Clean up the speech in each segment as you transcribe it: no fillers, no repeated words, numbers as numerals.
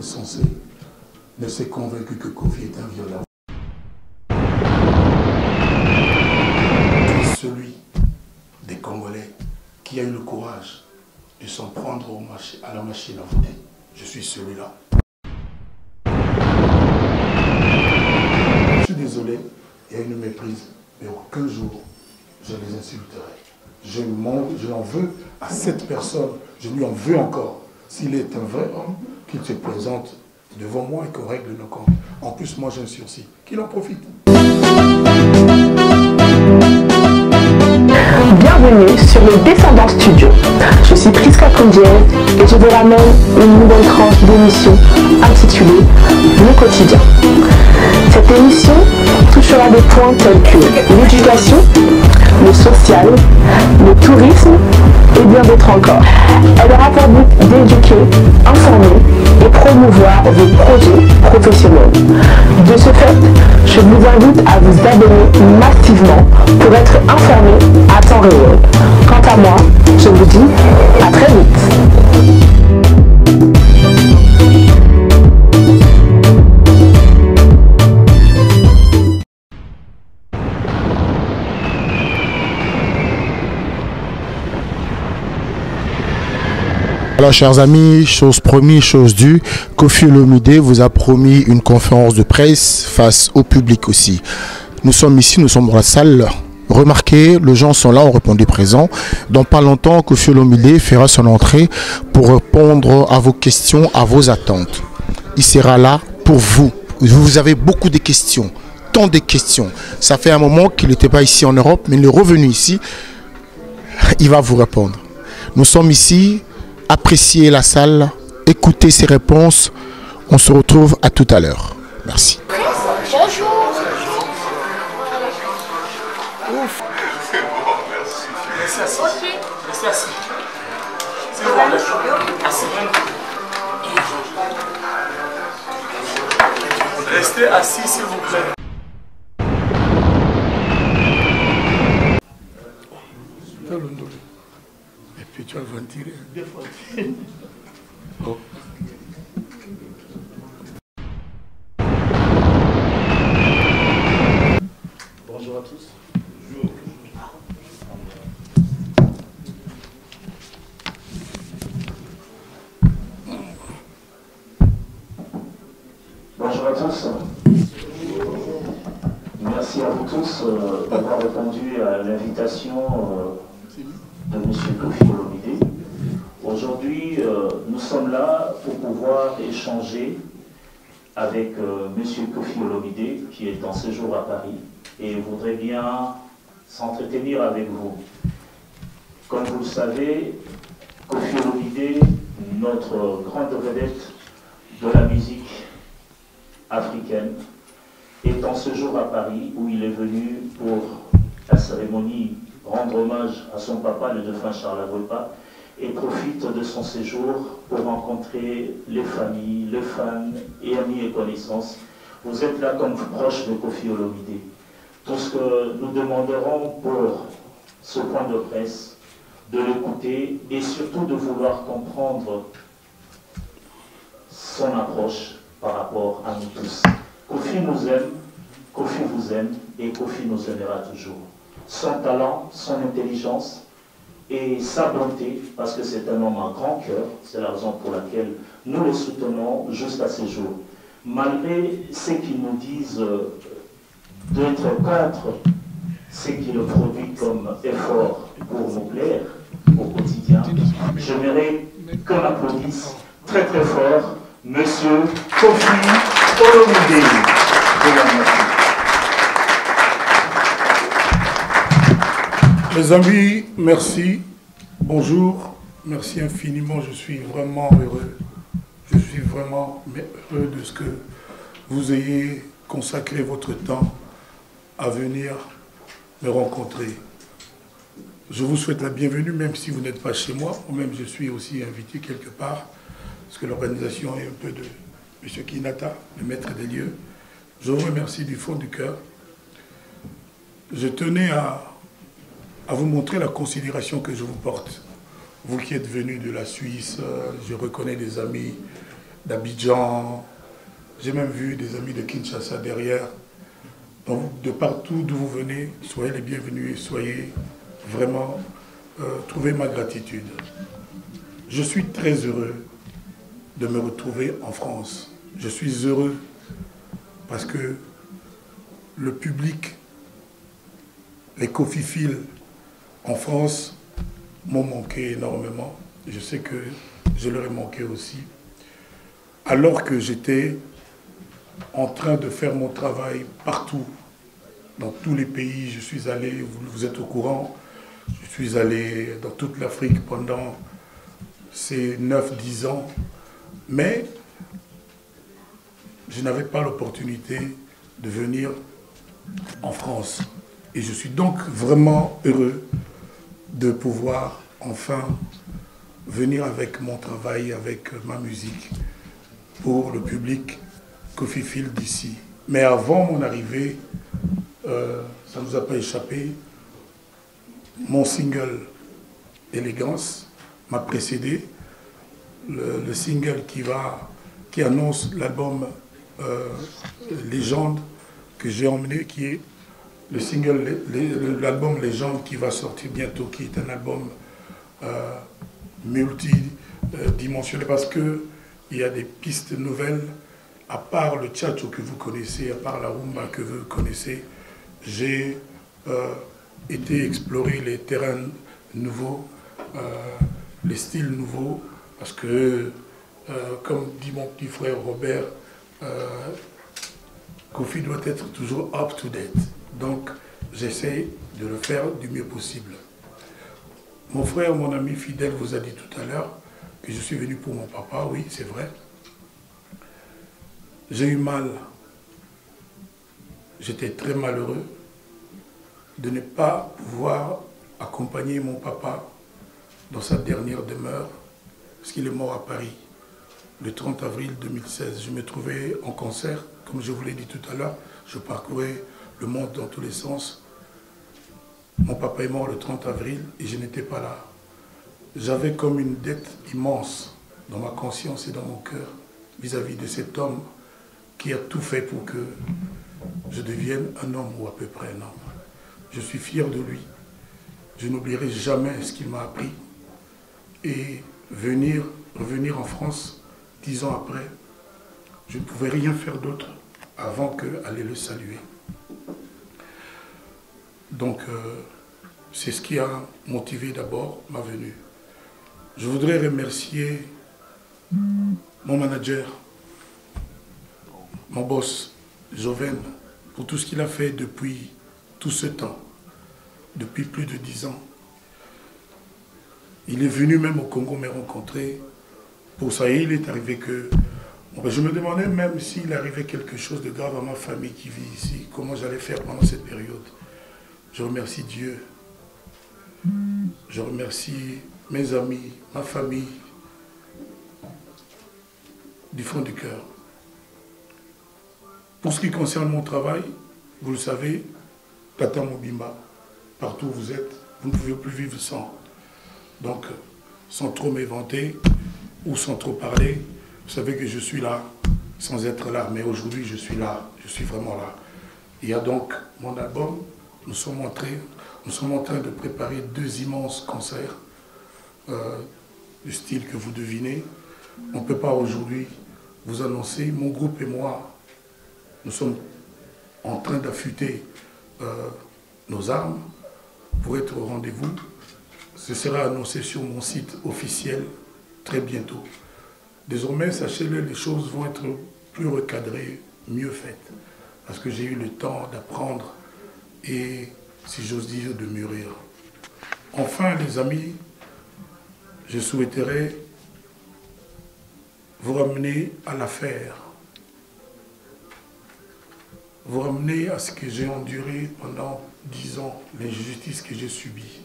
insensé ne s'est convaincu que Kofi est un violeur. Je suis celui des Congolais qui a eu le courage de s'en prendre à la machine à voter. Je suis celui-là. Je suis désolé, il y a une méprise, mais aucun jour je les insulterai. Je en veux à cette personne, je lui en veux encore. S'il est un vrai homme, qu'il se présente devant moi et qu'on règle nos comptes. En plus, moi j'ai un sursis. Qu'il en profite. Bienvenue sur le Descendant Studio. Je suis Priska Kondiel et je vous ramène une nouvelle tranche d'émission intitulée Le quotidien. Cette émission touchera des points tels que l'éducation, le social, le tourisme et bien d'autres encore. Elle aura pour but d'éduquer, informer et promouvoir vos projets professionnels. De ce fait, je vous invite à vous abonner massivement pour être informé à temps réel. Quant à moi, je vous dis à très vite. Alors chers amis, chose promise, chose due, Koffi Olomide vous a promis une conférence de presse face au public aussi. Nous sommes ici, nous sommes dans la salle. Remarquez, les gens sont là, ont répondu présent. Dans pas longtemps, Koffi Olomide fera son entrée pour répondre à vos questions, à vos attentes. Il sera là pour vous. Vous avez beaucoup de questions, tant de questions. Ça fait un moment qu'il n'était pas ici en Europe, mais il est revenu ici. Il va vous répondre. Nous sommes ici. Appréciez la salle, écoutez ses réponses. On se retrouve à tout à l'heure. Merci. Bonjour. Ouf. C'est bon, merci. Restez assis. Ok. Restez assis. C'est bon, assis. Restez assis, s'il vous plaît. Et puis tu vas le tirer. Deux fois. Oh. Bonjour à tous. Bonjour. Bonjour à tous. Merci à vous tous d'avoir répondu à l'invitation de M. Koffi Olomide. Aujourd'hui, nous sommes là pour pouvoir échanger avec M. Koffi Olomide, qui est en séjour à Paris, et voudrait bien s'entretenir avec vous. Comme vous le savez, Koffi Olomide, notre grande vedette de la musique africaine, est en séjour à Paris, où il est venu pour la cérémonie rendre hommage à son papa, le défunt Charles Agolpa, et profite de son séjour pour rencontrer les familles, les fans et amis et connaissances. Vous êtes là comme proche de Koffi Olomide. Tout ce que nous demanderons pour ce point de presse, de l'écouter et surtout de vouloir comprendre son approche par rapport à nous tous. Koffi nous aime, Koffi vous aime et Koffi nous aimera toujours. Son talent, son intelligence et sa bonté, parce que c'est un homme à grand cœur, c'est la raison pour laquelle nous le soutenons jusqu'à ce jour. Malgré ce qu'ils nous disent d'être contre ce qu'il produit comme effort pour nous plaire au quotidien, j'aimerais qu'on applaudisse très très fort Monsieur Koffi Olomide. Les amis, merci. Bonjour. Merci infiniment. Je suis vraiment heureux. Je suis vraiment heureux de ce que vous ayez consacré votre temps à venir me rencontrer. Je vous souhaite la bienvenue, même si vous n'êtes pas chez moi, ou même je suis aussi invité quelque part, parce que l'organisation est un peu de M. Kinata, le maître des lieux. Je vous remercie du fond du cœur. Je tenais à vous montrer la considération que je vous porte. Vous qui êtes venus de la Suisse, je reconnais des amis d'Abidjan. J'ai même vu des amis de Kinshasa derrière. Donc, de partout d'où vous venez, soyez les bienvenus et soyez vraiment, trouvez ma gratitude. Je suis très heureux de me retrouver en France. Je suis heureux parce que le public, les cofiphiles en France m'ont manqué énormément. Je sais que je leur ai manqué aussi. Alors que j'étais en train de faire mon travail partout, dans tous les pays, je suis allé, vous êtes au courant, je suis allé dans toute l'Afrique pendant ces 9-10 ans, mais je n'avais pas l'opportunité de venir en France. Et je suis donc vraiment heureux de pouvoir enfin venir avec mon travail, avec ma musique, pour le public cofiphile d'ici. Mais avant mon arrivée, ça ne nous a pas échappé, mon single Élégance m'a précédé, le single qui annonce l'album Légende que j'ai emmené, qui est le single, l'album Légende qui va sortir bientôt, qui est un album multidimensionnel parce que il y a des pistes nouvelles. À part le tchatcho que vous connaissez, à part la rumba que vous connaissez, j'ai été explorer les terrains nouveaux, les styles nouveaux, parce que, comme dit mon petit frère Robert, Kofi doit être toujours up to date. Donc, j'essaie de le faire du mieux possible. Mon frère, mon ami fidèle vous a dit tout à l'heure que je suis venu pour mon papa, oui, c'est vrai. J'ai eu mal, j'étais très malheureux de ne pas pouvoir accompagner mon papa dans sa dernière demeure, parce qu'il est mort à Paris le 30 avril 2016. Je me trouvais en concert, comme je vous l'ai dit tout à l'heure, je parcourais le monde dans tous les sens. Mon papa est mort le 30 avril et je n'étais pas là. J'avais comme une dette immense dans ma conscience et dans mon cœur vis-à-vis de cet homme qui a tout fait pour que je devienne un homme ou à peu près un homme. Je suis fier de lui. Je n'oublierai jamais ce qu'il m'a appris. Et revenir en France 10 ans après, je ne pouvais rien faire d'autre avant qu'aller le saluer. Donc, c'est ce qui a motivé d'abord ma venue. Je voudrais remercier mon manager, mon boss, Joven, pour tout ce qu'il a fait depuis tout ce temps, depuis plus de 10 ans. Il est venu même au Congo me rencontrer. Pour ça, il est arrivé que... Bon, je me demandais même s'il arrivait quelque chose de grave à ma famille qui vit ici, comment j'allais faire pendant cette période. Je remercie Dieu. Je remercie mes amis, ma famille, du fond du cœur. Pour ce qui concerne mon travail, vous le savez, Tata Mobimba, partout où vous êtes, vous ne pouvez plus vivre sans. Donc, sans trop m'éventer ou sans trop parler, vous savez que je suis là sans être là. Mais aujourd'hui, je suis là, je suis vraiment là. Il y a donc mon album, nous sommes en train de préparer 2 immenses concerts du style que vous devinez. On ne peut pas aujourd'hui vous annoncer, mon groupe et moi, nous sommes en train d'affûter nos armes pour être au rendez-vous. Ce sera annoncé sur mon site officiel très bientôt. Désormais, sachez-le, les choses vont être plus recadrées, mieux faites. Parce que j'ai eu le temps d'apprendre et, si j'ose dire, de mûrir. Enfin, les amis, je souhaiterais vous ramener à l'affaire. Vous ramener à ce que j'ai enduré pendant 10 ans, l'injustice que j'ai subie.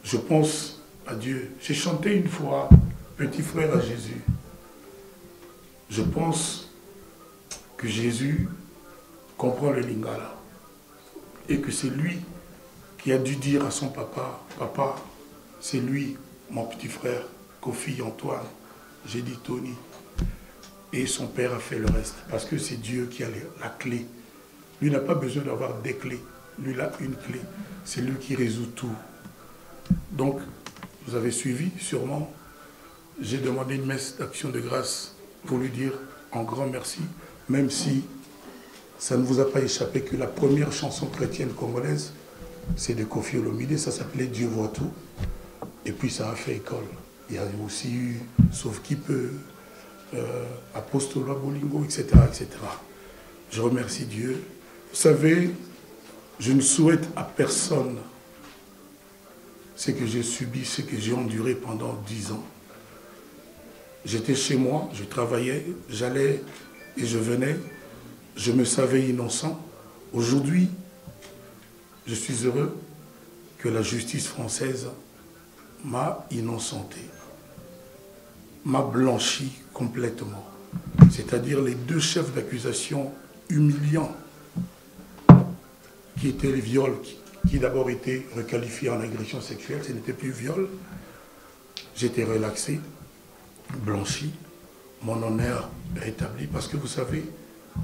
Je pense à Dieu. J'ai chanté une fois « Petit frère à Jésus ». Je pense que Jésus comprend le lingala et que c'est lui qui a dû dire à son papa « Papa, c'est lui, mon petit frère, Kofi Antoine, j'ai dit Tony. Et son père a fait le reste. Parce que c'est Dieu qui a la clé. Lui n'a pas besoin d'avoir des clés. Lui, il a une clé. C'est lui qui résout tout. Donc, vous avez suivi, sûrement. J'ai demandé une messe d'action de grâce pour lui dire un grand merci, même si ça ne vous a pas échappé que la première chanson chrétienne congolaise, c'est de Koffi Olomidé, ça s'appelait Dieu voit tout. Et puis ça a fait école. Il y a aussi eu Sauf qui peut, Apostola Bolingo, etc., etc. Je remercie Dieu. Vous savez, je ne souhaite à personne ce que j'ai subi, ce que j'ai enduré pendant 10 ans. J'étais chez moi, je travaillais, j'allais et je venais. Je me savais innocent. Aujourd'hui, je suis heureux que la justice française m'a innocenté, m'a blanchi complètement. C'est-à-dire les 2 chefs d'accusation humiliants qui étaient les viols, qui d'abord étaient requalifiés en agression sexuelle, ce n'était plus viol. J'étais relaxé, blanchi, mon honneur rétabli, parce que vous savez,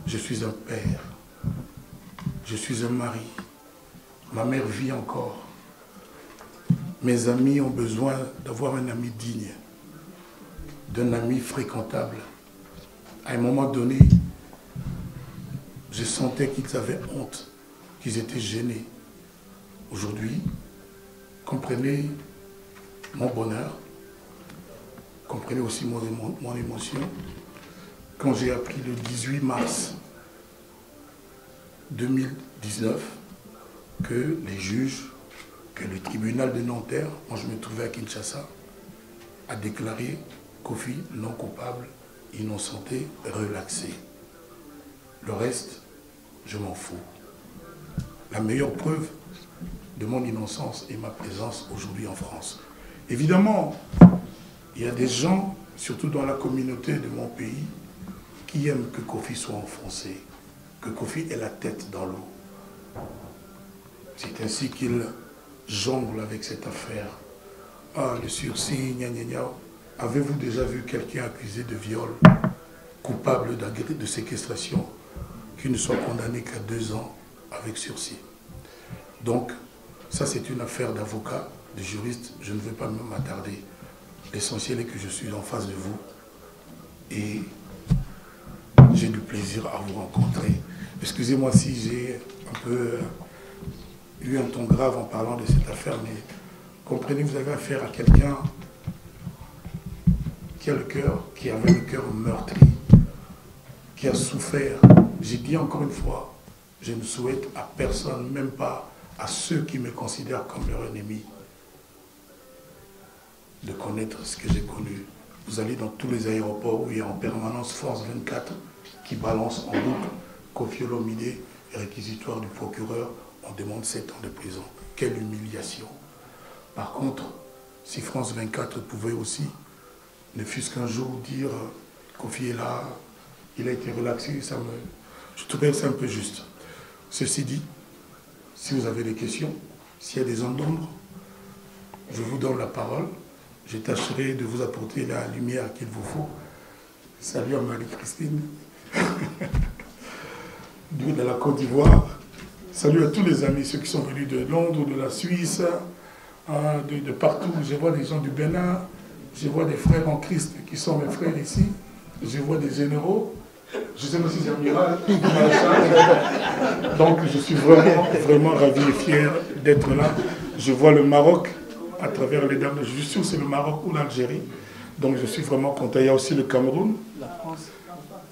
je suis un père, je suis un mari, ma mère vit encore. Mes amis ont besoin d'avoir un ami digne, d'un ami fréquentable. À un moment donné, je sentais qu'ils avaient honte, qu'ils étaient gênés. Aujourd'hui, comprenez mon bonheur, comprenez aussi mon émotion. Quand j'ai appris le 18 mars 2019 que les juges, que le tribunal de Nanterre, quand je me trouvais à Kinshasa, a déclaré Koffi non coupable, innocenté, relaxé. Le reste, je m'en fous. La meilleure preuve de mon innocence est ma présence aujourd'hui en France. Évidemment, il y a des gens, surtout dans la communauté de mon pays, qui aiment que Koffi soit enfoncé, que Koffi ait la tête dans l'eau. C'est ainsi qu'il jongle avec cette affaire. Ah, le sursis, gna gna gna. Avez-vous déjà vu quelqu'un accusé de viol, coupable de séquestration, qui ne soit condamné qu'à 2 ans avec sursis? Donc, ça c'est une affaire d'avocat, de juriste, je ne vais pas m'attarder. L'essentiel est que je suis en face de vous et j'ai du plaisir à vous rencontrer. Excusez-moi si j'ai un peu eu un ton grave en parlant de cette affaire, mais comprenez, vous avez affaire à quelqu'un qui a le cœur, qui avait le cœur meurtri, qui a souffert. J'ai dit encore une fois, je ne souhaite à personne, même pas à ceux qui me considèrent comme leur ennemi, de connaître ce que j'ai connu. Vous allez dans tous les aéroports où il y a en permanence France 24 qui balance en boucle Koffi Olomidé, réquisitoire du procureur, on demande 7 ans de prison. Quelle humiliation. Par contre, si France 24 pouvait aussi, ne fût-ce qu'un jour dire Koffi est là, il a été relaxé, je trouvais ça un peu juste. Ceci dit, si vous avez des questions, s'il y a des zones d'ombre, je vous donne la parole. Je tâcherai de vous apporter la lumière qu'il vous faut. Salut à Marie-Christine, de la Côte d'Ivoire. Salut à tous les amis, ceux qui sont venus de Londres, de la Suisse, de partout. Je vois des gens du Bénin, je vois des frères en Christ qui sont mes frères ici. Je vois des généraux. Je sais aussi des amirals. Donc je suis vraiment, vraiment ravi et fier d'être là. Je vois le Maroc à travers les dames. Je suis sûr que c'est le Maroc ou l'Algérie. Donc je suis vraiment content. Il y a aussi le Cameroun. La France.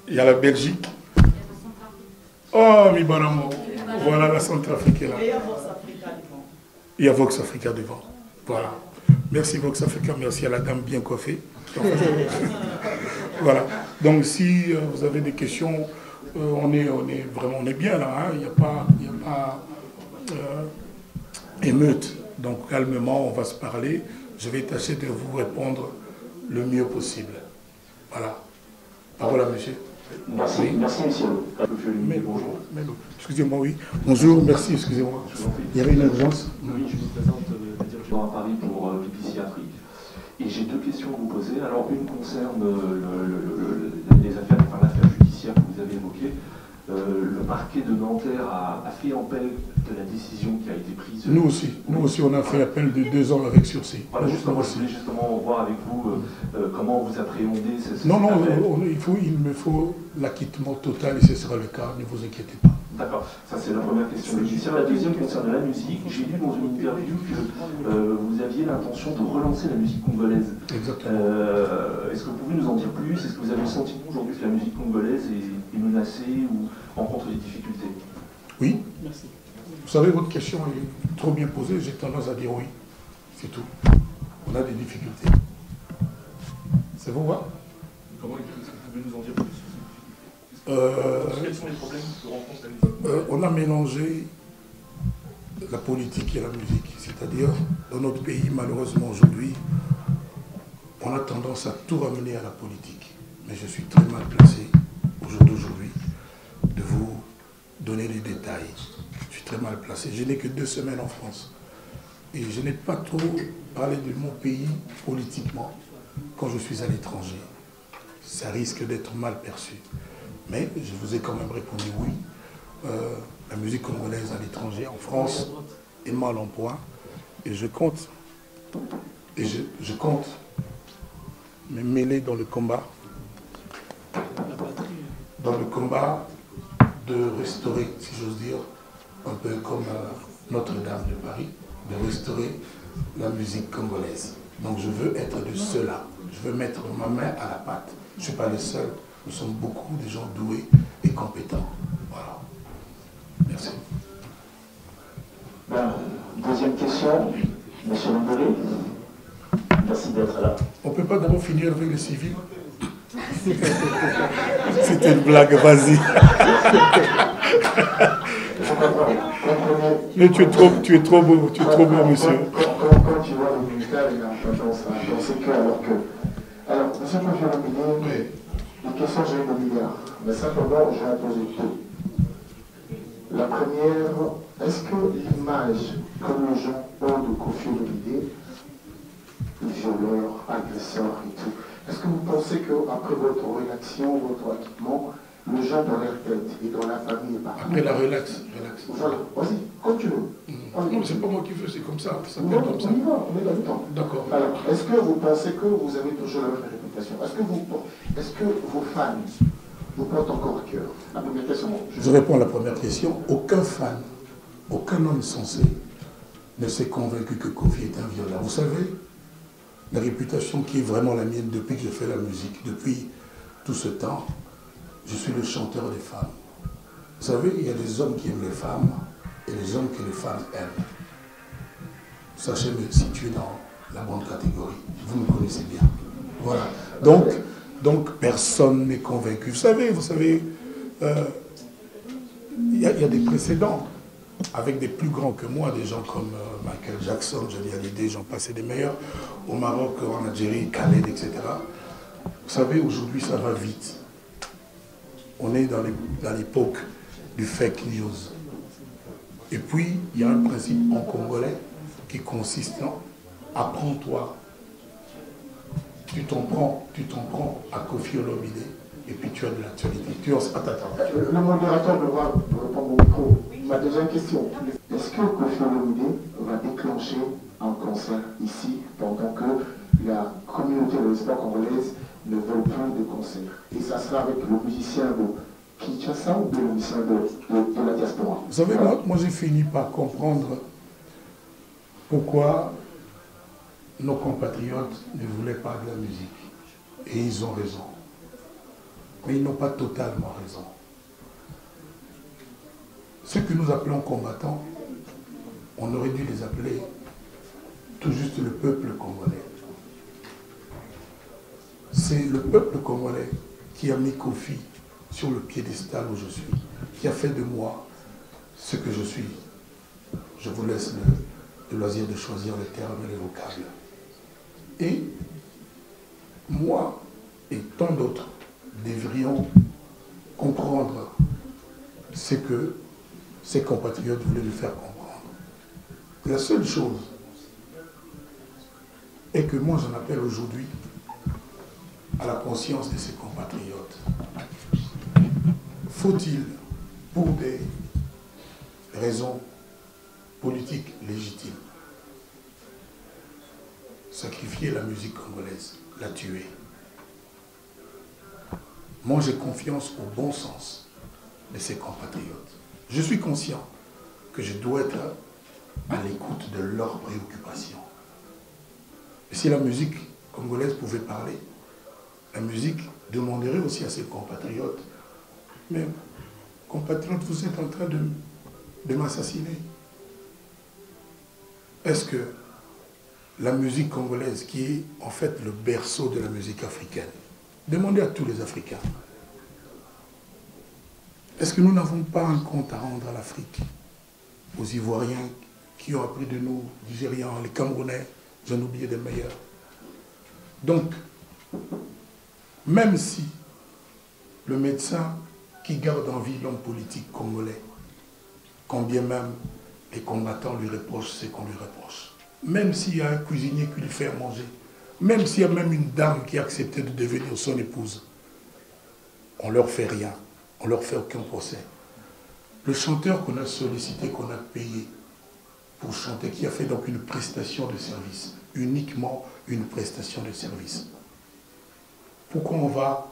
Il y a la Belgique. Oh, Mibaramo. Voilà, la Centrafrique est là. Il y a Vox Africa devant. Voilà. Merci Vox Africa. Merci à la dame bien coiffée. Voilà. Donc si vous avez des questions, on est bien là. Hein. Il n'y a pas émeute. Donc calmement, on va se parler. Je vais tâcher de vous répondre le mieux possible. Voilà. Parole à monsieur. Merci, oui. Merci monsieur. Bonjour. Excusez-moi, oui. Bonjour, merci, excusez-moi. Il y avait une urgence. Oui, je vous présente le dirigeant à Paris pour Publicis Afrique. Et j'ai deux questions à vous poser. Alors, une concerne les affaires, enfin, l'affaire judiciaire que vous avez évoquée. Le parquet de Nanterre a fait appel de la décision qui a été prise. Nous aussi on a fait appel de 2 ans avec sursis. Voilà, justement, je voulais justement voir avec vous comment vous appréhendez cette Non, il me faut l'acquittement total et ce sera le cas, ne vous inquiétez pas. D'accord, ça c'est la première question judiciaire. La deuxième concerne la musique. J'ai lu dans une interview que vous aviez l'intention de relancer la musique congolaise. Exactement. Est-ce que vous pouvez nous en dire plus? Est-ce que vous avez le sentiment aujourd'hui que la musique congolaise est menacée ou rencontre des difficultés? Oui. Merci. Vous savez, votre question est trop bien posée, j'ai tendance à dire oui. C'est tout. On a des difficultés. C'est vous, hein? Comment est-ce que vous pouvez nous en dire plus? Quels sont les problèmes que rencontre la musique? On a mélangé la politique et la musique. C'est-à-dire, dans notre pays, malheureusement aujourd'hui, on a tendance à tout ramener à la politique. Mais je suis très mal placé, au jour d'aujourd'hui, de vous donner les détails. Je suis très mal placé. Je n'ai que 2 semaines en France. Et je n'ai pas trop parlé de mon pays politiquement quand je suis à l'étranger. Ça risque d'être mal perçu. Mais je vous ai quand même répondu oui. La musique congolaise à l'étranger, en France, est mal en point. Et je compte, je compte me mêler dans le combat de restaurer, si j'ose dire, un peu comme Notre-Dame de Paris, de restaurer la musique congolaise. Donc je veux être de ceux-là. Je veux mettre ma main à la pâte. Je ne suis pas le seul. Nous sommes beaucoup de gens doués et compétents. Voilà. Merci. Deuxième question, M. Lambéré. Merci d'être là. On ne peut pas d'abord finir avec les civils? C'était une blague, vas-y. Mais tu es trop beau, monsieur. Quand tu vois le militaire, il a tendance à penser que alors que... Alors, M. Kofi, les questions, j'ai une milliard. Mais simplement, je vais en poser 2. La première, est-ce que l'image que les gens ont de Kofi Olomide, violeur, agresseur et tout, est-ce que vous pensez qu'après votre relaxation, votre acquittement, le gens dans leur tête et dans la famille et partout... Après la relax. Voilà, vas-y, quand tu veux. Non, c'est pas moi qui veux, c'est comme ça. Ça Non, comme ça. on y va, on est dans le temps. D'accord. Alors, est-ce que vous pensez que vous avez toujours la même réputation? Est-ce que vos fans vous portent encore à cœur? La première question. Je réponds à la première question. Aucun fan, aucun homme sensé ne s'est convaincu que Kofi est un violeur. Vous savez, la réputation qui est vraiment la mienne depuis que je fais la musique, depuis tout ce temps, je suis le chanteur des femmes. Vous savez, il y a des hommes qui aiment les femmes et les hommes que les femmes aiment. Sachez me situer dans la bonne catégorie. Vous me connaissez bien. Voilà. Donc personne n'est convaincu. Vous savez, il y a des précédents avec des plus grands que moi, des gens comme Michael Jackson, Johnny Hallyday, j'en passais des meilleurs, au Maroc, en Algérie, Khaled, etc. Vous savez, aujourd'hui, ça va vite. On est dans l'époque du fake news. Et puis, il y a un principe en congolais qui consiste en apprends-toi. Tu t'en prends à Kofi Olomide et puis tu as de l'actualité. Attends. Le modérateur devra répondre au micro. Ma deuxième question. Est-ce que Kofi Olomide va déclencher un concert ici pendant que la communauté de l'espoir congolaise ne veut plus de concert? Et ça sera avec le musicien de Kinshasa ou le musicien de la diaspora? Vous savez, moi j'ai fini par comprendre pourquoi nos compatriotes ne voulaient pas de la musique. Et ils ont raison. Mais ils n'ont pas totalement raison. Ceux que nous appelons combattants, on aurait dû les appeler tout juste le peuple congolais. C'est le peuple congolais qui a mis Kofi sur le piédestal où je suis, qui a fait de moi ce que je suis. Je vous laisse le loisir de choisir les termes et les vocables. Et moi et tant d'autres devrions comprendre ce que ces compatriotes voulaient nous faire comprendre. La seule chose et que moi j'en appelle aujourd'hui à la conscience de ses compatriotes. Faut-il, pour des raisons politiques légitimes, sacrifier la musique congolaise, la tuer? Moi j'ai confiance au bon sens de ses compatriotes. Je suis conscient que je dois être à l'écoute de leurs préoccupations. Et si la musique congolaise pouvait parler, la musique demanderait aussi à ses compatriotes, mais compatriotes, vous êtes en train de m'assassiner. Est-ce que la musique congolaise, qui est en fait le berceau de la musique africaine, demandez à tous les Africains, est-ce que nous n'avons pas un compte à rendre à l'Afrique, aux Ivoiriens qui ont appris de nous, Nigérians, les Camerounais, j'en oublié des meilleurs. Donc, même si le médecin qui garde en vie l'homme politique congolais, quand bien même les combattants lui reprochent ce qu'on lui reproche, même s'il y a un cuisinier qui lui fait manger, même s'il y a même une dame qui a accepté de devenir son épouse, on ne leur fait rien, on ne leur fait aucun procès. Le chanteur qu'on a sollicité, qu'on a payé pour chanter, qui a fait donc une prestation de service, uniquement une prestation de service. Pourquoi on va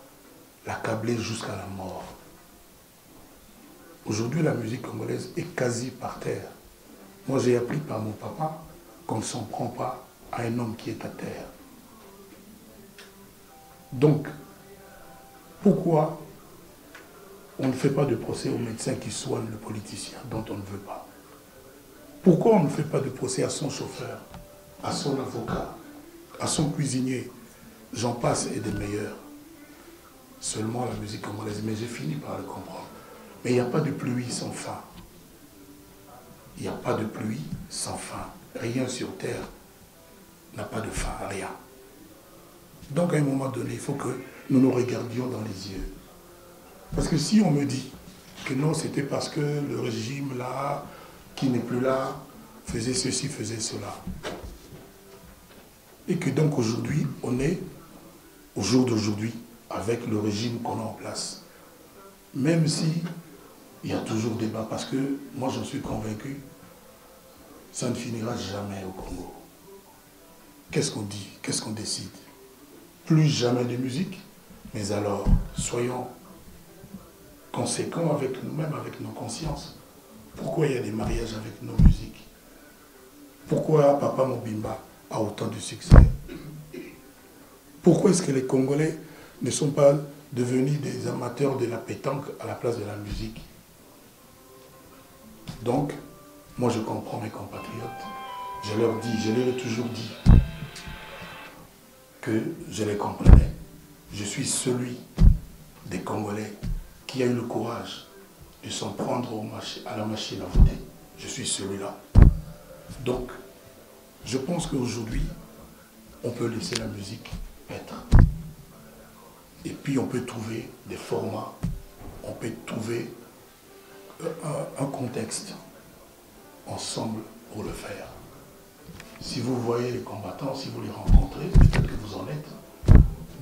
l'accabler jusqu'à la mort? Aujourd'hui, la musique congolaise est quasi par terre. Moi, j'ai appris par mon papa qu'on ne s'en prend pas à un homme qui est à terre. Donc, pourquoi on ne fait pas de procès au médecin qui soigne le politicien dont on ne veut pas? Pourquoi on ne fait pas de procès à son chauffeur, à son avocat, à son cuisinier? J'en passe et des meilleurs. Seulement la musique congolaise, mais j'ai fini par le comprendre. Mais il n'y a pas de pluie sans fin. Il n'y a pas de pluie sans fin. Rien sur terre n'a pas de fin, rien. Donc à un moment donné, il faut que nous nous regardions dans les yeux. Parce que si on me dit que non, c'était parce que le régime là, qui n'est plus là, faisait ceci, faisait cela. Et que donc aujourd'hui, on est, au jour d'aujourd'hui, avec le régime qu'on a en place. Même si il y a toujours débat, parce que moi j'en suis convaincu, ça ne finira jamais au Congo. Qu'est-ce qu'on dit? Qu'est-ce qu'on décide? Plus jamais de musique, mais alors soyons conséquents avec nous-mêmes, avec nos consciences. Pourquoi il y a des mariages avec nos musiques? Pourquoi Papa Mobimba a autant de succès? Pourquoi est-ce que les Congolais ne sont pas devenus des amateurs de la pétanque à la place de la musique? Donc, moi je comprends mes compatriotes. Je leur dis, je leur ai toujours dit que je les comprenais. Je suis celui des Congolais qui a eu le courage de s'en prendre à la machine à voter. Je suis celui-là. Donc, je pense qu'aujourd'hui, on peut laisser la musique être. Et puis on peut trouver des formats, on peut trouver un contexte ensemble pour le faire. Si vous voyez les combattants, si vous les rencontrez, peut-être que vous en êtes,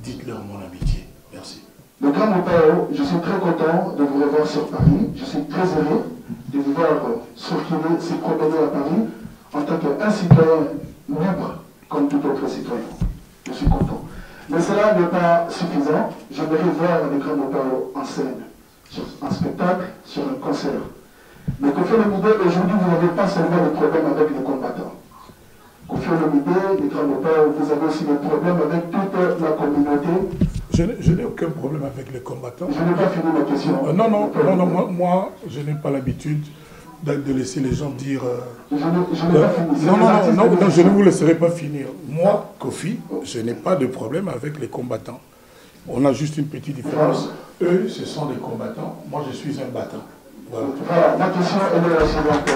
dites-leur mon amitié. Merci. Le grand Mopao, je suis très content de vous revoir sur Paris. Je suis très heureux de vous voir circuler, se promener à Paris en tant qu'un citoyen libre comme tout autre citoyen. Je suis content. Mais cela n'est pas suffisant. J'aimerais voir le grand Mopao en scène, sur un spectacle, sur un concert. Mais Kofi Olomide, aujourd'hui, vous n'avez pas seulement des problèmes avec les combattants. Kofi Olomide, le grand Mopao, vous avez aussi des problèmes avec toute la communauté. Je n'ai aucun problème avec les combattants. Je n'ai pas fini ma question. Non, moi, je n'ai pas l'habitude de laisser les gens dire... Je n'ai pas fini. Non, je ne vous laisserai pas finir. Moi, Kofi, je n'ai pas de problème avec les combattants. On a juste une petite différence. Eux, ce sont des combattants. Moi, je suis un battant. Voilà, ma question est la suivante.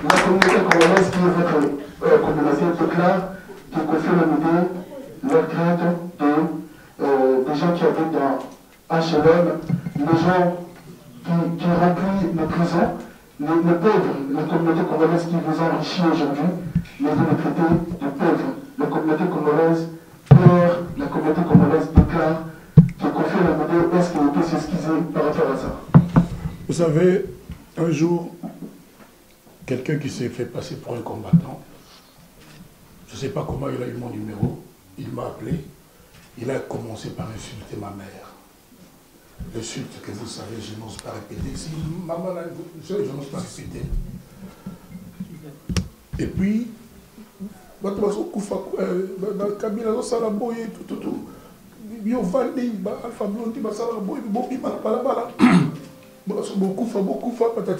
La communauté congolaise qui est votre communauté déclare que Kofi Olomide leur crainte des gens qui habitent dans HLM, les gens qui remplissent les prisons, les pauvres, la communauté congolaise qui vous enrichit aujourd'hui, mais vous les traitez de pauvres. La communauté congolaise pleure, la communauté congolaise déclare que Kofi Olomide, est-ce qu'il peut s'excuser par rapport à ça? Vous savez, un jour, quelqu'un qui s'est fait passer pour un combattant, je ne sais pas comment il a eu mon numéro, il m'a appelé, il a commencé par insulter ma mère. L'insulte que vous savez, je n'ose pas répéter. Si maman l'a je n'ose pas répéter. Et puis, patati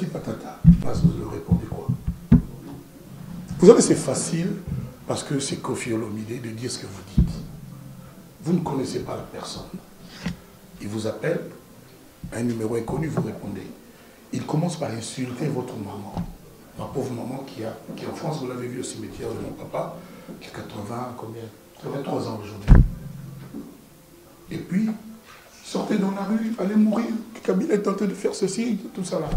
patata. Vous répondez quoi? Vous savez, c'est facile parce que c'est Kofi Olomide de dire ce que vous dites. Vous ne connaissez pas la personne. Il vous appelle, un numéro inconnu, vous répondez. Il commence par insulter votre maman. Ma pauvre maman qui est en France, vous l'avez vu au cimetière de mon papa, qui a 83 ans aujourd'hui. Et puis, sortez dans la rue, allez mourir. Kabila est tenté de faire ceci, tout ça là.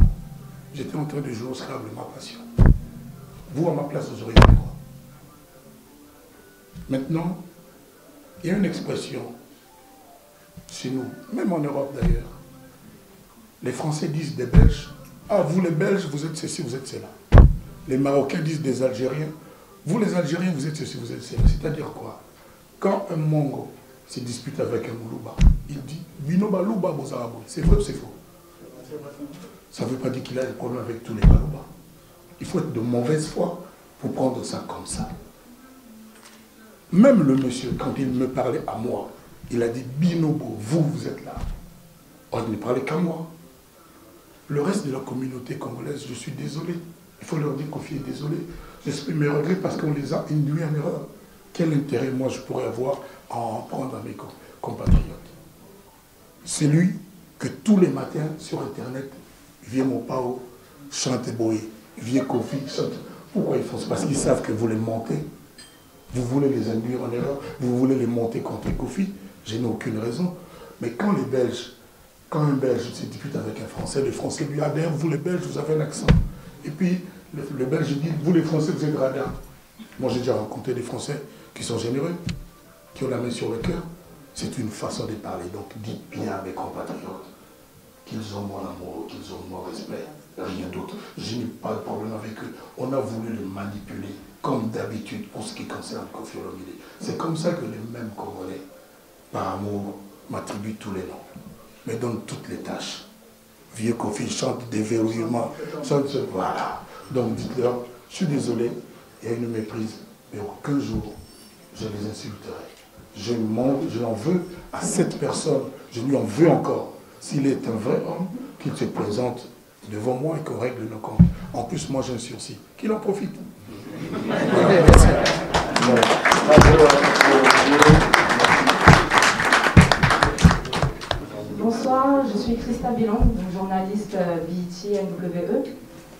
J'étais en train de jouer au Scrabble, ma passion. Vous, à ma place, vous auriez fait quoi? Maintenant, il y a une expression chez nous, même en Europe d'ailleurs. Les Français disent des Belges, ah vous les Belges, vous êtes ceci, vous êtes cela. Les Marocains disent des Algériens, vous les Algériens, vous êtes ceci, vous êtes cela. C'est-à-dire quoi? Quand un Mongo se dispute avec un Moulouba, il dit Binoba Louba Bozarabo. C'est vrai ou c'est faux? Ça ne veut pas dire qu'il a des problèmes avec tous les Balouba. Il faut être de mauvaise foi pour prendre ça comme ça. Même le monsieur, quand il me parlait à moi, il a dit Binobo, vous êtes là. Oh, il ne parlait qu'à moi. Le reste de la communauté congolaise, je suis désolé. Il faut leur dire Kofi est désolé. J'exprime mes regrets parce qu'on les a induits en erreur. Quel intérêt moi je pourrais avoir à en prendre à mes compatriotes? C'est lui que tous les matins sur Internet, vieux Mopao, chante Boé, vieux Kofi, chante. Pourquoi ils font ça? Parce qu'ils savent que vous les montez. Vous voulez les induire en erreur, vous voulez les monter contre Kofi. Je n'ai aucune raison. Mais quand les Belges, quand un Belge se dispute avec un Français, le Français lui a dit, vous les Belges, vous avez un accent. Et puis, le Belge dit, vous les Français, vous êtes radins. Moi, j'ai déjà rencontré des Français qui sont généreux, qui ont la main sur le cœur. C'est une façon de parler. Donc, dites bien à mes compatriotes qu'ils ont mon amour, qu'ils ont mon respect, rien d'autre. Je n'ai pas de problème avec eux. On a voulu les manipuler, comme d'habitude, pour ce qui concerne Kofi Olomide. C'est comme ça que les mêmes Congolais, par amour, m'attribuent tous les noms, me donnent toutes les tâches. Vieux Kofi chante déverrouillement, chante ce... Voilà. Donc dites-leur, je suis désolé, il y a une méprise, mais aucun jour, je les insulterai. Je n'en veux à cette personne, je lui en veux encore. S'il est un vrai homme, qu'il se présente devant moi et qu'on règle nos comptes. En plus, moi j'ai un sursis. Qu'il en profite. Voilà, merci. Voilà. Bonsoir, je suis Christa Bilan, journaliste BET NWE.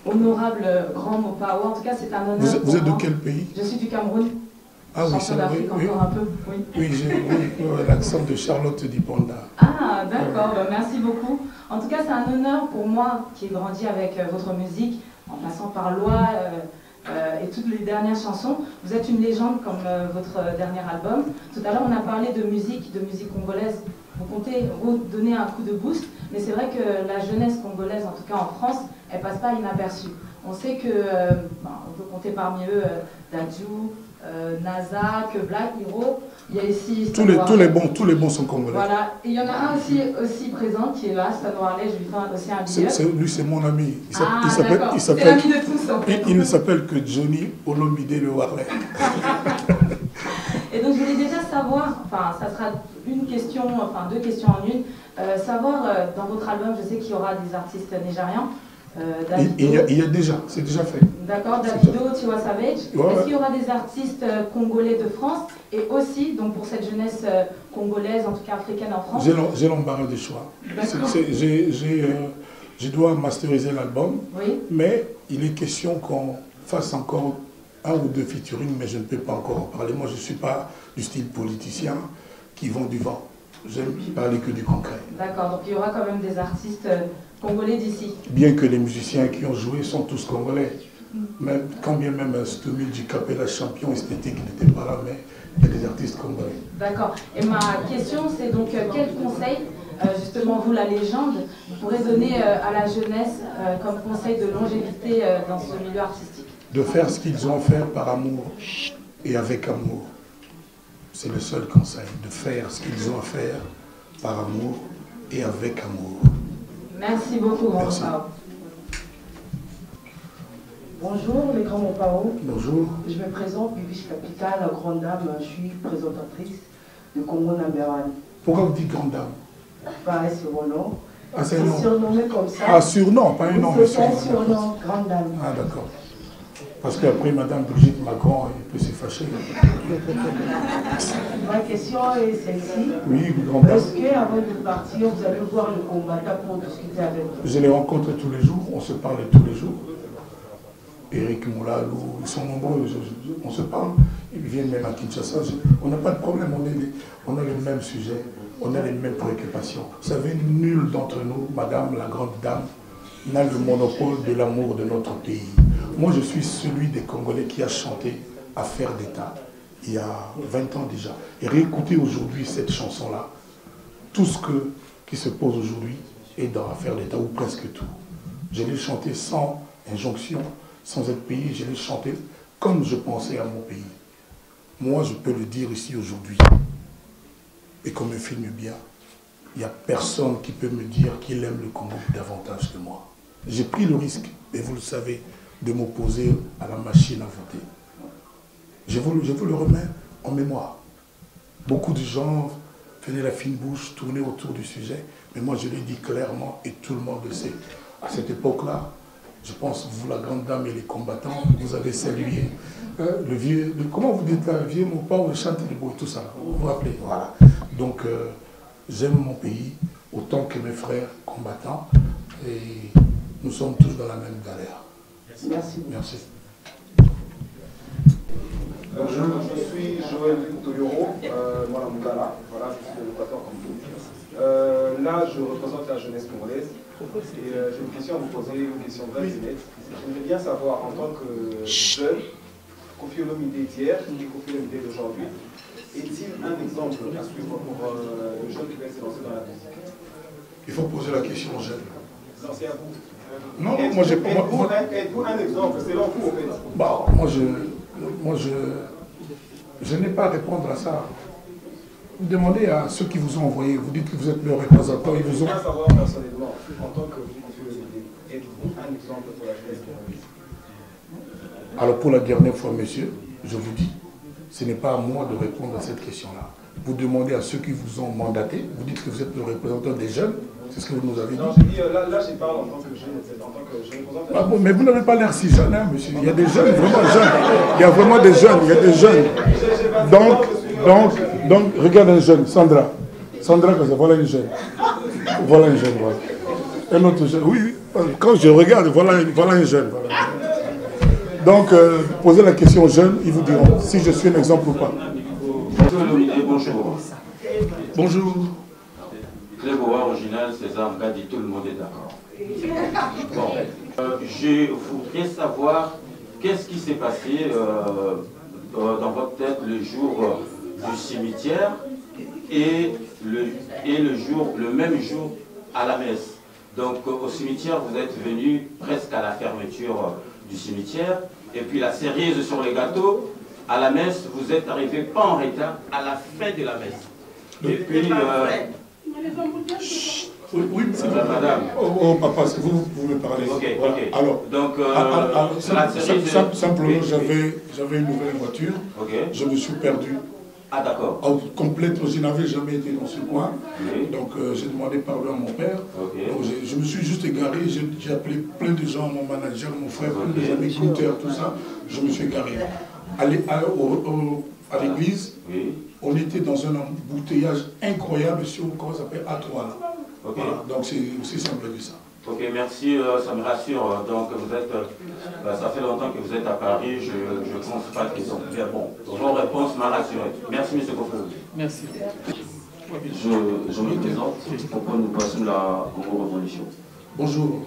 Honorable Grand Mopao, en tout cas c'est un honneur. Vous êtes de quel pays? Je suis du Cameroun. Ah oui, c'est vrai. Oui, encore un peu. Oui, oui j'ai l'accent de Charlotte Diponda. Ah d'accord, merci beaucoup. En tout cas c'est un honneur pour moi qui ai grandi avec votre musique, en passant par Loi et toutes les dernières chansons. Vous êtes une légende comme votre dernier album. Tout à l'heure on a parlé de musique congolaise. Vous comptez donner un coup de boost, mais c'est vrai que la jeunesse congolaise, en tout cas en France, elle passe pas inaperçue. On sait que, on peut compter parmi eux Dadju, NASA, que Black Hero, il y a ici... Tous les bons sont congolais. Voilà, et il y en a un aussi présent qui est là, Stan Warley, je lui fais aussi un billet. Lui c'est mon ami. C'est l'ami de tous en fait. Il ne s'appelle que Johnny Olomide le Warley. Et donc je voulais déjà savoir, enfin ça sera une question, enfin deux questions en une, savoir dans votre album, je sais qu'il y aura des artistes nigérians. Il y a déjà, c'est déjà fait. D'accord, Davido, Tiwa Savage. Est-ce qu'il y aura des artistes congolais de France et aussi, donc pour cette jeunesse congolaise, en tout cas africaine en France? J'ai l'embarras des choix. Je dois masteriser l'album, oui. Mais il est question qu'on fasse encore un ou deux featuring, mais je ne peux pas encore en parler. Moi, je ne suis pas du style politicien qui vend du vent. J'aime parler que du concret. D'accord, donc il y aura quand même des artistes Congolais d'ici. Bien que les musiciens qui ont joué sont tous congolais. Même, quand bien même Stomil du Capella champion esthétique n'était pas là, mais il y a des artistes congolais. D'accord. Et ma question, c'est donc quel conseil, justement vous la légende, vous pourrez donner à la jeunesse comme conseil de longévité dans ce milieu artistique? De faire ce qu'ils ont à faire par amour et avec amour. C'est le seul conseil, de faire ce qu'ils ont à faire par amour et avec amour. Merci beaucoup, Grand Mopao. Bonjour les Grands Mopao. Bonjour. Je me présente, Bibiche Capital, la grande dame. Je suis présentatrice de Congo Number One. Pourquoi vous dites grande dame? Pareil, c'est mon nom. Ah, c'est C'est un nom. surnommé comme ça. Ah, surnom, pas un nom, mais C'est un surnom, grande dame. Ah, d'accord. Parce qu'après, Madame Brigitte Macron, elle peut se fâcher. Ma question est celle-ci. Oui, grande dame. Est-ce qu'avant de partir, vous allez voir le combattant pour discuter avec vous? Je les rencontre tous les jours, on se parle tous les jours. Eric Moulalou, ils sont nombreux, on se parle. Ils viennent même à Kinshasa. On n'a pas de problème, on a le même sujet, on a les mêmes préoccupations. Vous savez, nul d'entre nous, Madame la grande dame, n'a le monopole de l'amour de notre pays. Moi, je suis celui des Congolais qui a chanté Affaire d'État, il y a 20 ans déjà. Et réécouter aujourd'hui cette chanson-là, tout ce qui se pose aujourd'hui est dans Affaire d'État, ou presque tout. Je l'ai chanté sans injonction, sans être payé, je l'ai chanté comme je pensais à mon pays. Moi, je peux le dire ici aujourd'hui, et qu'on me filme bien, il n'y a personne qui peut me dire qu'il aime le Congo davantage que moi. J'ai pris le risque, et vous le savez, de m'opposer à la machine à voter. Je vous le remets en mémoire. Beaucoup de gens faisaient la fine bouche, tournaient autour du sujet, mais moi je l'ai dit clairement et tout le monde le sait. À cette époque-là, je pense, vous la grande dame et les combattants, vous avez salué le vieux, comment vous dites là, le vieux Mopao, le chante de beau et tout ça, vous vous rappelez, voilà. Donc j'aime mon pays autant que mes frères combattants et nous sommes tous dans la même galère. Merci. Merci. Je suis Joël Toyoro, voilà Mugala, voilà, je suis l'éducateur comme vous. Là, je représente la jeunesse congolaise et j'ai une question à vous poser, une question brève et nette. J'aimerais bien savoir, en tant que jeune, Koffi Olomide d'hier et Koffi Olomide d'aujourd'hui, est-il un exemple à suivre pour le jeune qui va se lancer dans la musique? Il faut poser la question aux jeunes. Non, c'est à vous. Non, moi j'ai pas. Êtes-vous un exemple, selon vous, en fait? Bah, moi je n'ai pas à répondre à ça. Vous demandez à ceux qui vous ont envoyé, vous dites que vous êtes leur représentant, ils vous ont... Je veux bien savoir personnellement, en tant que vous, êtes-vous un exemple pour la jeunesse congolaise? Alors pour la dernière fois, monsieur, je vous dis, ce n'est pas à moi de répondre à cette question-là. Vous demandez à ceux qui vous ont mandaté, vous dites que vous êtes le représentant des jeunes, c'est ce que vous nous avez dit. Non, j'ai dit, là je parle en tant que jeune, en tant que je représente... Ah bon, mais vous n'avez pas l'air si jeune, hein, monsieur. Il y a des jeunes, vraiment jeunes. Il y a vraiment des jeunes, il y a des jeunes. Donc, regarde un jeune, Sandra. Sandra, voilà une jeune. Voilà un jeune, voilà. Un autre jeune, oui, quand je regarde, voilà un jeune. Voilà. Donc, posez la question aux jeunes, ils vous diront si je suis un exemple ou pas. Bonjour. Bonjour. Clébois original, César Gadi, tout le monde est d'accord. Bon, je voudrais savoir qu'est-ce qui s'est passé dans votre tête le jour du cimetière et le même jour à la messe. Donc au cimetière, vous êtes venu presque à la fermeture du cimetière, et puis la cerise sur les gâteaux. À la messe, vous êtes arrivé pas en retard, à la fin de la messe. Et puis... Oui, c'est madame. Oh, papa, vous me parlez. Ok, voilà. ok. Alors, donc, simplement, j'avais une nouvelle voiture. Okay. Je me suis perdu. Ah, d'accord. Complètement, je n'avais jamais été dans ce coin. Oui. Donc, j'ai demandé pardon à mon père. Okay. Donc, je me suis juste égaré. J'ai appelé plein de gens, mon manager, mon frère, plein de amis, écouteurs, tout ça. Je me suis égaré. À l'église, oui. On était dans un embouteillage incroyable sur, comment ça s'appelle, A3 là. Okay. Voilà, donc c'est aussi simple que ça. Ok, merci, ça me rassure. Donc vous êtes, ça fait longtemps que vous êtes à Paris, je ne pense pas qu'ils sont bien bons. Vos réponses m'a rassuré. Merci, M. Koffi. Merci. Je me présente. Pourquoi nous passons la Congo Révolution? Bonjour.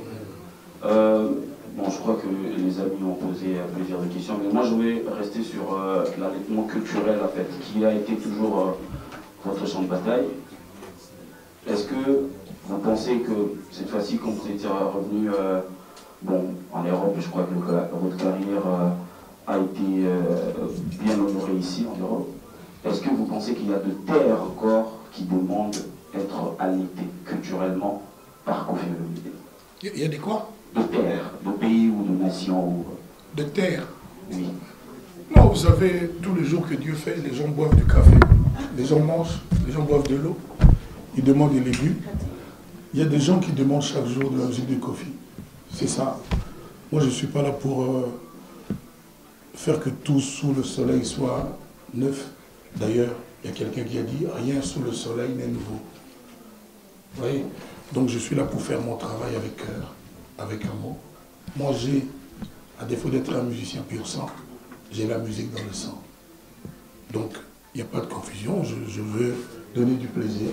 Bon, je crois que les amis ont posé plusieurs questions, mais moi je vais rester sur l'allaitement culturel en fait, qui a été toujours votre champ de bataille. Est-ce que vous pensez que cette fois-ci, quand vous êtes revenu en Europe, je crois que votre carrière a été bien honorée ici en Europe, est-ce que vous pensez qu'il y a de terres encore qui demandent d'être allaitées culturellement par Koffi Olomide? Il y a des quoi? De terres, de pays ou de nations ou... De terre? Oui. Non, vous savez, tous les jours que Dieu fait, les gens boivent du café, les gens mangent, les gens boivent de l'eau, ils demandent des légumes. Il y a des gens qui demandent chaque jour de la musique de Koffi. C'est ça. Moi, je ne suis pas là pour faire que tout sous le soleil soit neuf. D'ailleurs, il y a quelqu'un qui a dit « rien sous le soleil n'est nouveau ». Vous voyez? Donc, je suis là pour faire mon travail avec cœur, avec amour. Moi, j'ai, à défaut d'être un musicien pur sang, j'ai la musique dans le sang. Donc, il n'y a pas de confusion, je veux donner du plaisir.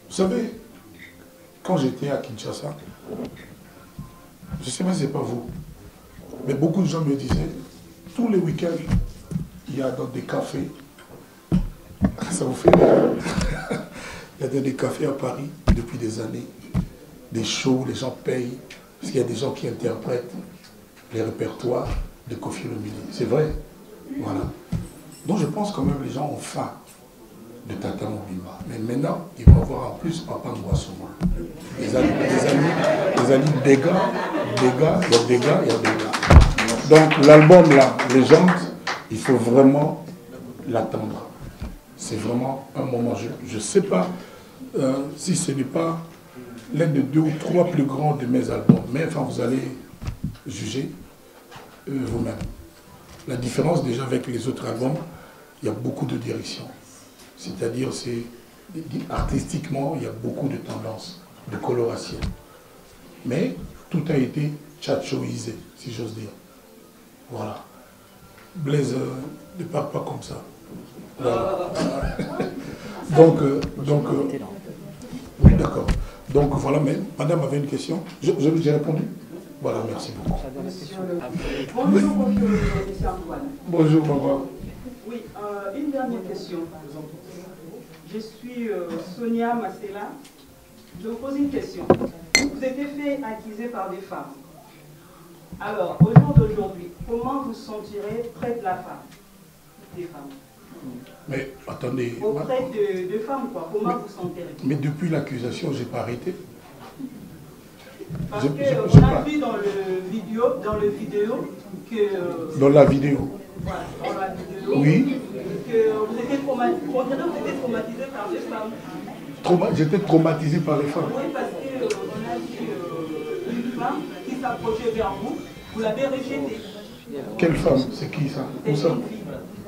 Vous savez, quand j'étais à Kinshasa, je ne sais pas si ce n'est pas vous, mais beaucoup de gens me disaient, tous les week-ends, il y a dans des cafés, ça vous fait rire. Il y a des cafés à Paris depuis des années, des shows, les gens payent, parce qu'il y a des gens qui interprètent les répertoires de Koffi Olomide. C'est vrai, voilà. Donc je pense quand même que les gens ont faim de Tata Mobimba. Mais maintenant, ils vont avoir en plus Papa Ngouassouma. Les amis dégâts, il y a dégâts. Donc l'album là, Légende, il faut vraiment l'attendre. C'est vraiment un moment, je ne sais pas si ce n'est pas l'un des 2 ou 3 plus grands de mes albums, mais enfin vous allez juger vous-même. La différence déjà avec les autres albums, il y a beaucoup de direction. C'est-à-dire, artistiquement, il y a beaucoup de tendances, de coloration. Mais tout a été tchatchoisé, si j'ose dire. Voilà. Blaise ne parle pas comme ça. Voilà. donc oui, d'accord. Donc voilà, mais madame avait une question. J'ai répondu. Voilà, merci beaucoup. Bonjour, monsieur Antoine. Bonjour, maman. Oui, une dernière question. Je suis Sonia Massela. Je vous pose une question. Vous êtes fait accuser par des femmes. Alors, au jour d'aujourd'hui, comment vous sentirez près de la femme? Des femmes. Mais attendez. Auprès de femmes, quoi. Comment vous sentirez? Mais depuis l'accusation, je n'ai pas arrêté. Parce qu'on a vu dans le vidéo que... Dans la vidéo. Voilà, dans la vidéo. Oui. Que vous étiez traumatisé par les femmes. J'étais traumatisé par les femmes. Oui, parce qu'on a vu une femme qui s'approchait vers vous, vous l'avez rejetée. Quelle femme? C'est qui ça? Où ça?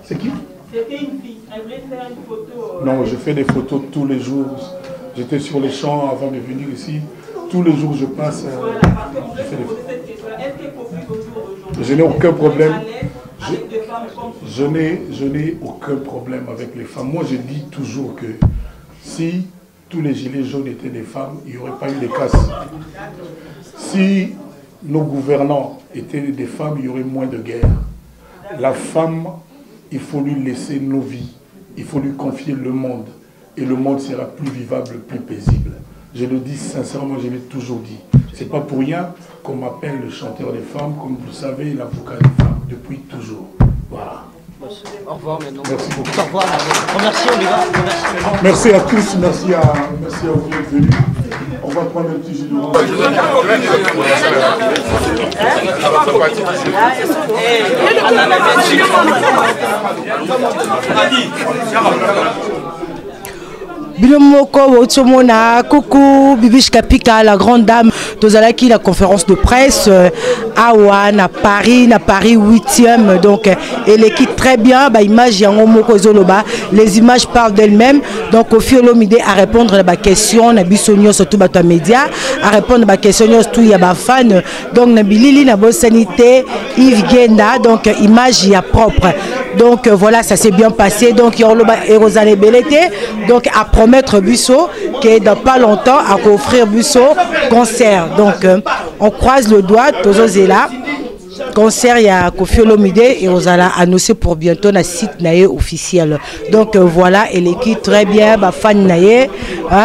C'est qui? C'était une fille. Elle voulait faire une photo. Non, je fais des photos tous les jours. J'étais sur les champs avant de venir ici. Tous les jours je passe. Voilà, parce que vous poser cette question-là. Est-ce que Koffi au jour d'aujourd'hui, je n'ai aucun problème. Avec des femmes comme Je n'ai aucun problème avec les femmes. Moi, je dis toujours que si tous les gilets jaunes étaient des femmes, il n'y aurait pas eu de casse. Si nos gouvernants étaient des femmes, il y aurait moins de guerre. La femme, il faut lui laisser nos vies. Il faut lui confier le monde. Et le monde sera plus vivable, plus paisible. Je le dis sincèrement, je l'ai toujours dit. Ce n'est pas pour rien qu'on m'appelle le chanteur des femmes, comme vous le savez, l'avocat des femmes, depuis toujours. Voilà. Au revoir maintenant. Merci beaucoup. Au revoir. Remercie Oliva. Merci à tous, merci à vous d'être venus. On va prendre un petit jus de rose. Bilomoko Otsomona, coucou, Bibiche Kapika, la grande dame, Tozalaki, la conférence de presse awa na Paris 8e, donc et l'équipe très bien, bah image yango moko zoloba, les images parlent d'elles-mêmes. Donc Koffi Olomide à répondre à la question na bisonyo surtout ba média, à répondre à la question surtout ya ba fan. Donc na bilili na bo sanité Yves Genda, donc image ya propre. Donc voilà, ça s'est bien passé. Donc yoloba Erosane Belete, donc à promettre Busso que dans pas longtemps à offrir Busso concert. Donc on croise le doigt, tous là. Concert il y a Koffi Olomide et on a annoncé pour bientôt na site naé officiel. Donc voilà, et l'équipe très bien, bah fan naé,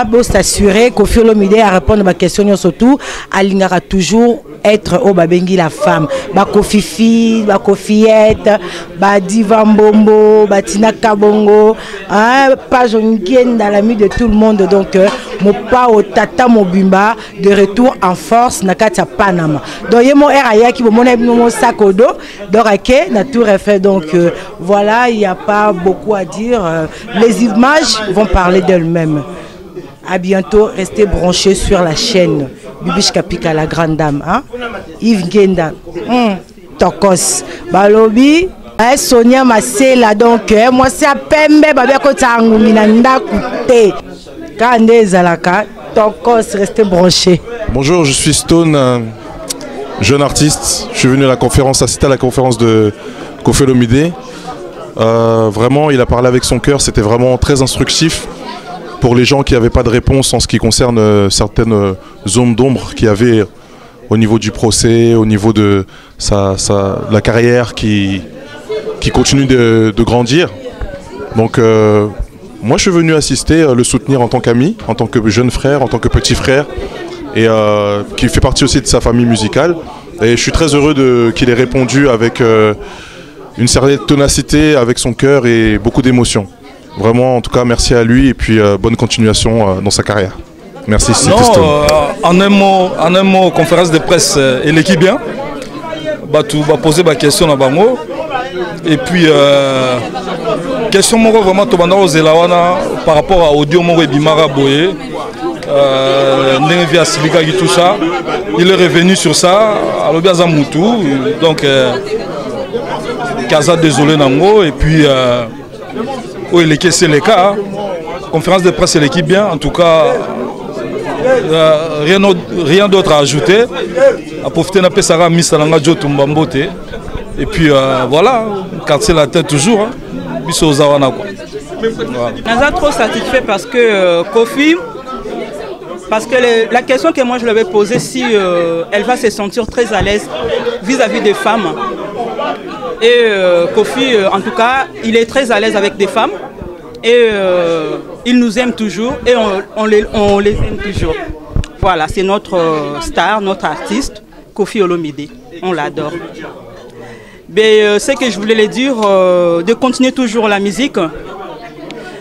bon s'assurer Koffi Olomide à répondre à ma question surtout, alingara toujours être au babengi la femme, bah Kofifi, bah Kofiette, bah Diva Mbombo, bah Tina Kabongo, pas Jongen dans la nuit de tout le monde. Donc mon pa au tata Mobimba de retour en force nakata Panama. Donc yemo RAIA qui mon sac au dos d'Oraké, na Tour Eiffel. Donc voilà, il n'y a pas beaucoup à dire. Les images vont parler d'elles-mêmes. À bientôt, restez branchés sur la chaîne Bibiche Kapika, la grande dame. Hein? Yves Genda, Tokos, Balobi, Sonia Masela. Donc moi c'est à Pembe, Babeko Tanguminanda Kouté. Kande Zalaka, Tokos, restez branchés. Bonjour, je suis Stone. Jeune artiste, je suis venu à la conférence, assister à la conférence de Koffi Olomide. Vraiment, il a parlé avec son cœur, c'était vraiment très instructif pour les gens qui n'avaient pas de réponse en ce qui concerne certaines zones d'ombre qu'il y avait au niveau du procès, au niveau de la carrière qui continue de grandir. Donc moi je suis venu assister, le soutenir en tant qu'ami, en tant que jeune frère, en tant que petit frère. Et qui fait partie aussi de sa famille musicale. Et je suis très heureux qu'il ait répondu avec une certaine ténacité, avec son cœur et beaucoup d'émotion. Vraiment, en tout cas, merci à lui et puis bonne continuation dans sa carrière. Merci. En un mot, conférence de presse, elle est bien. Tu vas poser ma question à Bango. Et puis, question vraiment par rapport à Audio Moro et Bimara Boye. Tout ça, il est revenu sur ça à l'Obiaza Moutou, donc Kaza désolé Nango, et puis il est c'est le cas, conférence de presse l'équipe bien, en tout cas rien d'autre à ajouter, à profiter d'un peu Sarah Missalanga Jotumbambote, et puis voilà, quartier la tête toujours, Bisso Zawana quoi. Je suis trop satisfait parce que Koffi. Parce que la question que moi je lui avais posée, si elle va se sentir très à l'aise vis-à-vis des femmes. Et Koffi, en tout cas, il est très à l'aise avec des femmes. Et il nous aime toujours et on les aime toujours. Voilà, c'est notre star, notre artiste, Koffi Olomide. On l'adore. Mais ce que je voulais lui dire, de continuer toujours la musique.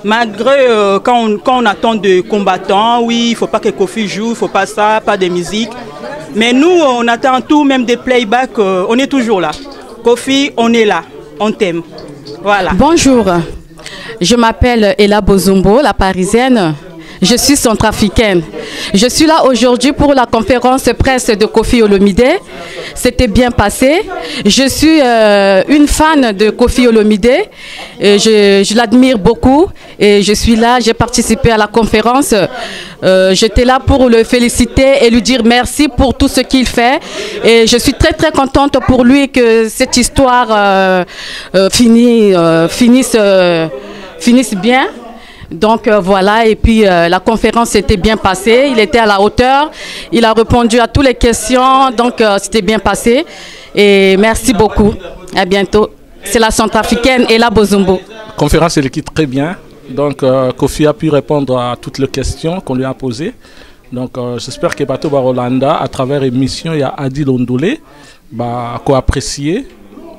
Malgré quand on attend des combattants, oui, il ne faut pas que Koffi joue, il ne faut pas ça, pas de musique. Mais nous, on attend tout, même des playbacks, on est toujours là. Koffi, on est là, on t'aime. Voilà. Bonjour, je m'appelle Ella Bozumbo, la Parisienne. Je suis centrafricaine. Je suis là aujourd'hui pour la conférence presse de Koffi Olomide. C'était bien passé. Je suis une fan de Koffi Olomide. Je l'admire beaucoup. Et je suis là, j'ai participé à la conférence. J'étais là pour le féliciter et lui dire merci pour tout ce qu'il fait. Et je suis très très contente pour lui que cette histoire finisse bien. Donc voilà, et puis la conférence s'était bien passée, il était à la hauteur, il a répondu à toutes les questions, donc c'était bien passé. Et merci beaucoup, à bientôt. C'est la centrafricaine Ella Bozumbo. La conférence elle quitte très bien, donc Koffi a pu répondre à toutes les questions qu'on lui a posées. Donc j'espère que Bato Barolanda, à travers l'émission, il y a Adi Londolé, qu'on apprécié.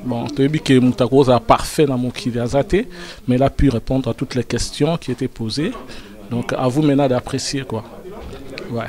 Bon, tu as vu que Moutagrosa a parfait dans mon Kiliazate, mais il a pu répondre à toutes les questions qui étaient posées. Donc, à vous maintenant d'apprécier quoi. Ouais.